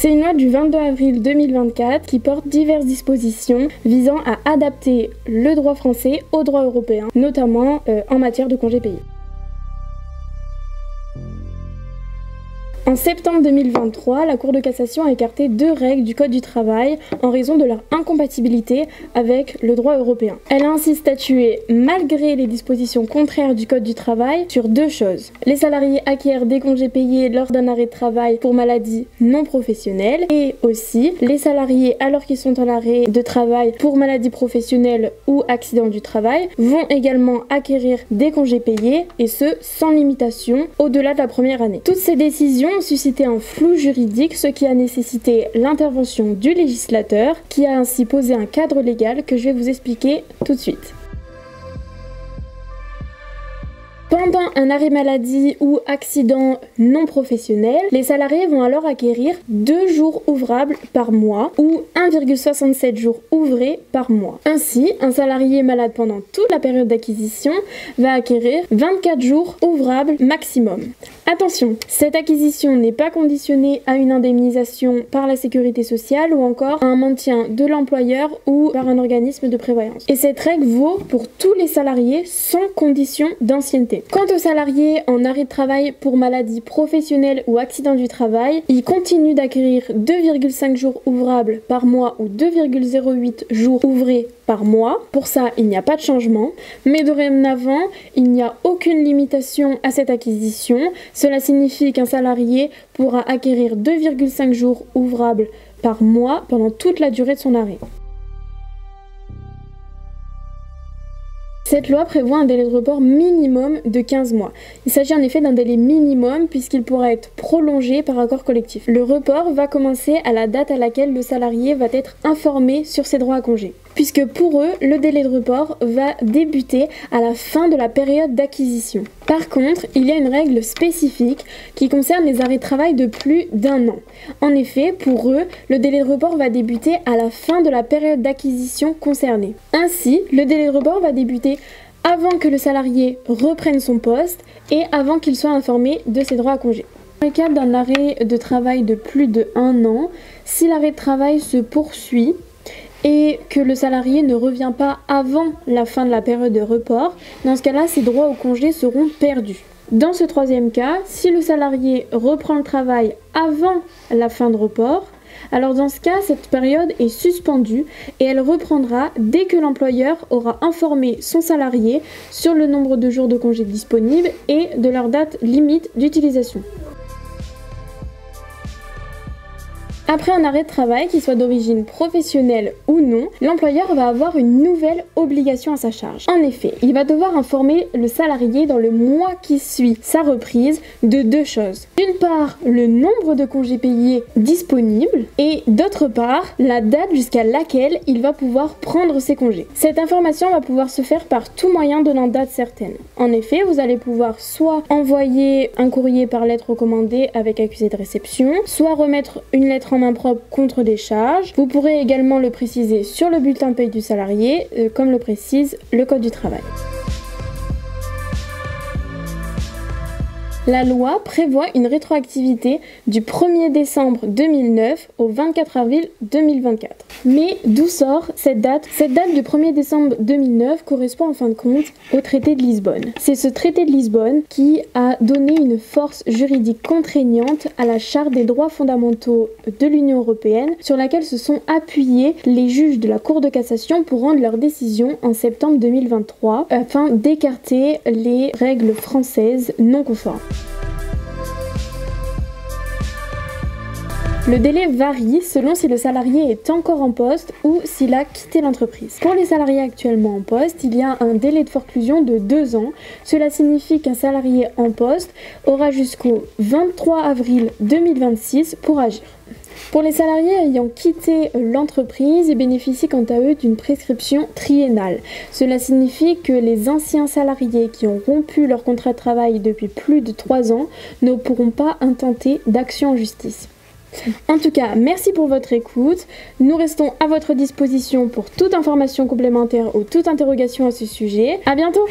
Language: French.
C'est une loi du 22 avril 2024 qui porte diverses dispositions visant à adapter le droit français au droit européen, notamment en matière de congés payés. En septembre 2023, la Cour de cassation a écarté 2 règles du Code du travail en raison de leur incompatibilité avec le droit européen. Elle a ainsi statué, malgré les dispositions contraires du Code du travail, sur 2 choses. Les salariés acquièrent des congés payés lors d'un arrêt de travail pour maladie non professionnelle et aussi les salariés, alors qu'ils sont en arrêt de travail pour maladie professionnelle ou accident du travail, vont également acquérir des congés payés et ce, sans limitation, au-delà de la première année. Toutes ces décisions ont suscité un flou juridique, ce qui a nécessité l'intervention du législateur, qui a ainsi posé un cadre légal que je vais vous expliquer tout de suite. Pendant un arrêt maladie ou accident non professionnel, les salariés vont alors acquérir 2 jours ouvrables par mois ou 1,67 jours ouvrés par mois. Ainsi, un salarié malade pendant toute la période d'acquisition va acquérir 24 jours ouvrables maximum. Attention, cette acquisition n'est pas conditionnée à une indemnisation par la sécurité sociale ou encore à un maintien de l'employeur ou par un organisme de prévoyance. Et cette règle vaut pour tous les salariés sans condition d'ancienneté. Quant aux salariés en arrêt de travail pour maladie professionnelle ou accident du travail, ils continuent d'acquérir 2,5 jours ouvrables par mois ou 2,08 jours ouvrés par mois. Pour ça, il n'y a pas de changement, mais dorénavant, il n'y a aucune limitation à cette acquisition. Cela signifie qu'un salarié pourra acquérir 2,5 jours ouvrables par mois pendant toute la durée de son arrêt. Cette loi prévoit un délai de report minimum de 15 mois. Il s'agit en effet d'un délai minimum puisqu'il pourra être prolongé par accord collectif. Le report va commencer à la date à laquelle le salarié va être informé sur ses droits à congé. Puisque pour eux, le délai de report va débuter à la fin de la période d'acquisition. Par contre, il y a une règle spécifique qui concerne les arrêts de travail de plus d'1 an. En effet, pour eux, le délai de report va débuter à la fin de la période d'acquisition concernée. Ainsi, le délai de report va débuter avant que le salarié reprenne son poste et avant qu'il soit informé de ses droits à congé. Dans le cadre d'un arrêt de travail de plus d'1 an, si l'arrêt de travail se poursuit, et que le salarié ne revient pas avant la fin de la période de report, dans ce cas-là, ses droits au congé seront perdus. Dans ce 3e cas, si le salarié reprend le travail avant la fin de report, alors dans ce cas, cette période est suspendue et elle reprendra dès que l'employeur aura informé son salarié sur le nombre de jours de congé disponibles et de leur date limite d'utilisation. Après un arrêt de travail, qu'il soit d'origine professionnelle ou non, l'employeur va avoir une nouvelle obligation à sa charge. En effet, il va devoir informer le salarié dans le mois qui suit sa reprise de 2 choses. D'une part, le nombre de congés payés disponibles et d'autre part, la date jusqu'à laquelle il va pouvoir prendre ses congés. Cette information va pouvoir se faire par tout moyen donnant date certaine. En effet, vous allez pouvoir soit envoyer un courrier par lettre recommandée avec accusé de réception, soit remettre une lettre en main propre contre des charges. Vous pourrez également le préciser sur le bulletin de paie du salarié, comme le précise le Code du travail. La loi prévoit une rétroactivité du 1er décembre 2009 au 24 avril 2024. Mais d'où sort cette date? Cette date du 1er décembre 2009 correspond en fin de compte au traité de Lisbonne. C'est ce traité de Lisbonne qui a donné une force juridique contraignante à la Charte des droits fondamentaux de l'Union européenne, sur laquelle se sont appuyés les juges de la Cour de cassation pour rendre leur décision en septembre 2023 afin d'écarter les règles françaises non conformes. Le délai varie selon si le salarié est encore en poste ou s'il a quitté l'entreprise. Pour les salariés actuellement en poste, il y a un délai de forclusion de 2 ans. Cela signifie qu'un salarié en poste aura jusqu'au 23 avril 2026 pour agir. Pour les salariés ayant quitté l'entreprise, ils bénéficient quant à eux d'une prescription triennale. Cela signifie que les anciens salariés qui ont rompu leur contrat de travail depuis plus de 3 ans ne pourront pas intenter d'action en justice. En tout cas, merci pour votre écoute. Nous restons à votre disposition pour toute information complémentaire ou toute interrogation à ce sujet. À bientôt!